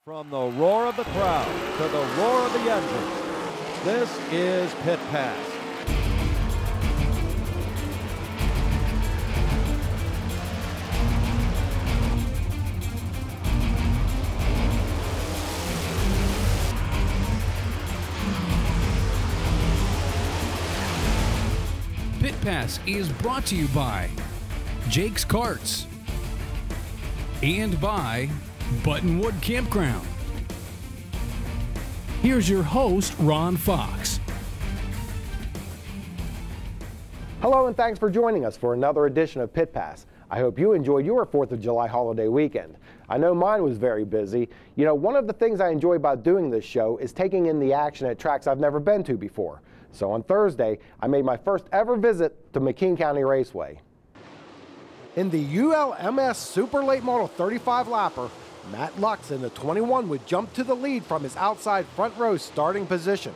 From the roar of the crowd to the roar of the engine, this is Pit Pass. Pit Pass is brought to you by Jake's Karts and by Buttonwood Campground. Here's your host, Ron Fox. Hello and thanks for joining us for another edition of Pit Pass. I hope you enjoyed your 4th of July holiday weekend. I know mine was very busy. You know, one of the things I enjoy about doing this show is taking in the action at tracks I've never been to before. So on Thursday, I made my first ever visit to McKean County Raceway. In the ULMS Super Late Model 35 lapper, Matt Lux in the 21 would jump to the lead from his outside front row starting position.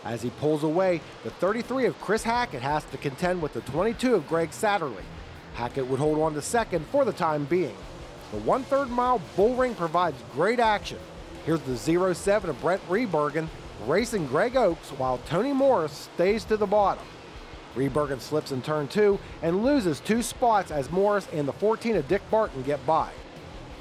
As he pulls away, the 33 of Chris Hackett has to contend with the 22 of Greg Satterley. Hackett would hold on to second for the time being. The 1/3 mile bull ring provides great action. Here's the 07 of Brent Rebergen racing Greg Oakes while Tony Morris stays to the bottom. Rebergen slips in turn 2 and loses 2 spots as Morris and the 14 of Dick Barton get by.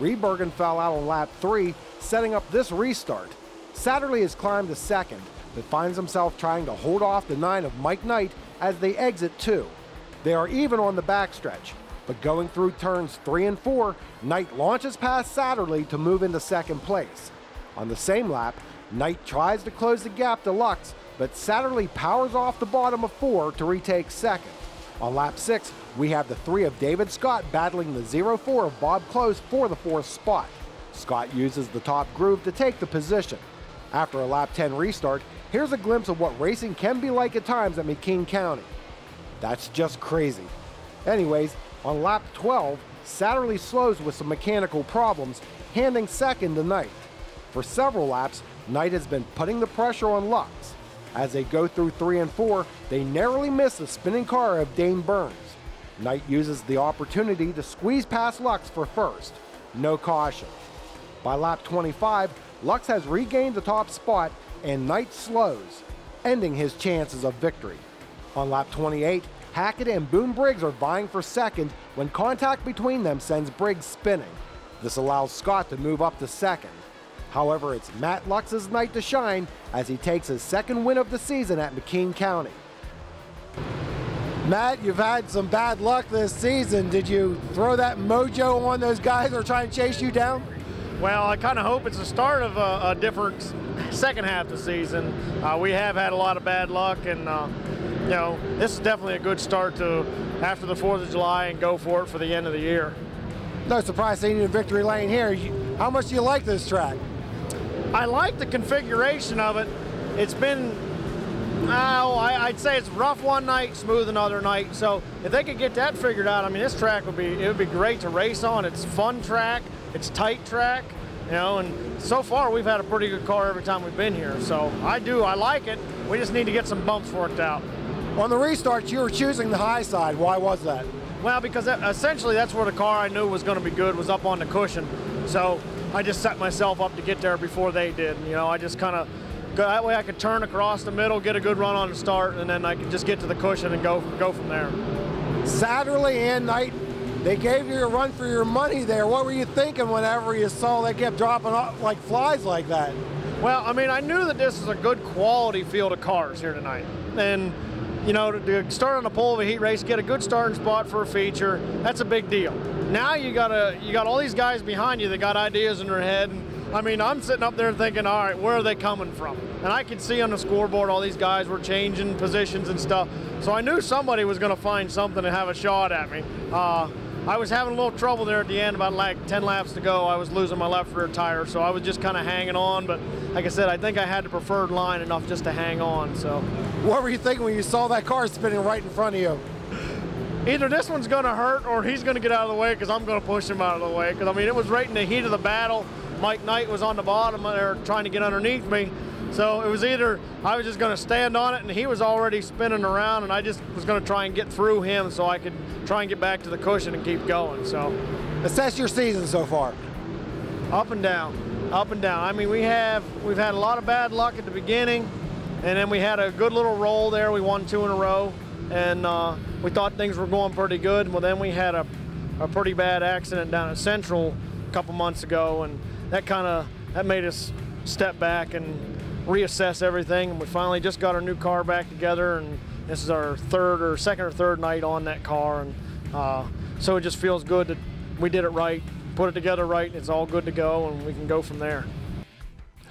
Rebergen fell out on lap 3, setting up this restart. Satterley has climbed to second, but finds himself trying to hold off the 9 of Mike Knight as they exit 2. They are even on the backstretch, but going through turns 3 and 4, Knight launches past Satterley to move into second place. On the same lap, Knight tries to close the gap to Lux, but Satterley powers off the bottom of 4 to retake second. On lap 6, we have the 3 of David Scott battling the 04 of Bob Close for the 4th spot. Scott uses the top groove to take the position. After a lap 10 restart, here's a glimpse of what racing can be like at times at McKean County. That's just crazy. Anyways, on lap 12, Satterley slows with some mechanical problems, handing second to Knight. For several laps, Knight has been putting the pressure on Lux. As they go through 3 and 4, they narrowly miss the spinning car of Dane Burns. Knight uses the opportunity to squeeze past Lux for first. No caution. By lap 25, Lux has regained the top spot and Knight slows, ending his chances of victory. On lap 28, Hackett and Boone Briggs are vying for second when contact between them sends Briggs spinning. This allows Scott to move up to second. However, it's Matt Lux's night to shine as he takes his second win of the season at McKean County. Matt, you've had some bad luck this season. Did you throw that mojo on those guys that are trying to chase you down? Well, I kind of hope it's the start of a different second half of the season. We have had a lot of bad luck, and you know, this is definitely a good start to after the 4th of July and go for it for the end of the year. No surprise seeing you in victory lane here. How much do you like this track? I like the configuration of it. It's been, I'd say it's rough one night, smooth another night. So if they could get that figured out, I mean, this track would be great to race on. It's fun track, it's tight track, you know, and so far we've had a pretty good car every time we've been here. So I like it. We just need to get some bumps worked out. On the restart, you were choosing the high side. Why was that? Well, because essentially that's where the car I knew was going to be good, was up on the cushion. So I just set myself up to get there before they did. You know, I just kind of, that way I could turn across the middle, get a good run on the start, and then I could just get to the cushion and go from there. Satterley and Knight, they gave you a run for your money there. What were you thinking whenever you saw they kept dropping off like flies like that? Well, I mean, I knew that this is a good quality field of cars here tonight. And, you know, to start on the pole of a heat race, get a good starting spot for a feature, that's a big deal. Now you got all these guys behind you that got ideas in their head. And, I mean, I'm sitting up there thinking, all right, where are they coming from? And I could see on the scoreboard all these guys were changing positions and stuff. So I knew somebody was going to find something and have a shot at me. I was having a little trouble there at the end, about like 10 laps to go. I was losing my left rear tire, so I was just kind of hanging on. But like I said, I think I had the preferred line enough just to hang on. So, what were you thinking when you saw that car spinning right in front of you? Either this one's going to hurt or he's going to get out of the way because I'm going to push him out of the way. Because, I mean, it was right in the heat of the battle. Mike Knight was on the bottom there trying to get underneath me. So it was either I was just going to stand on it and he was already spinning around and I just was going to try and get through him so I could try and get back to the cushion and keep going. So assess your season so far. Up and down. up and down. I mean, we've had a lot of bad luck at the beginning, and then we had a good little roll there. We won 2 in a row, and we thought things were going pretty good. Well, then we had a pretty bad accident down at Central a couple months ago, and that made us step back and reassess everything. And we finally just got our new car back together, and this is our second or third night on that car, and so it just feels good that we did it right, put it together right, and it's all good to go, and we can go from there.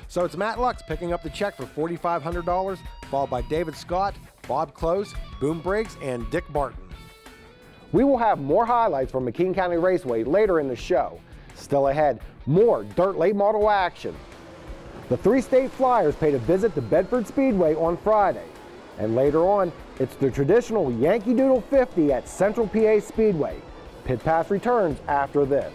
So it's Matt Lux picking up the check for $4,500, followed by David Scott, Bob Close, Boom Briggs, and Dick Barton. We will have more highlights from McKean County Raceway later in the show. Still ahead, more dirt late model action. The 3 state Flyers paid a visit to Bedford Speedway on Friday. And later on, it's the traditional Yankee Doodle 50 at Central PA Speedway. Pit Pass returns after this.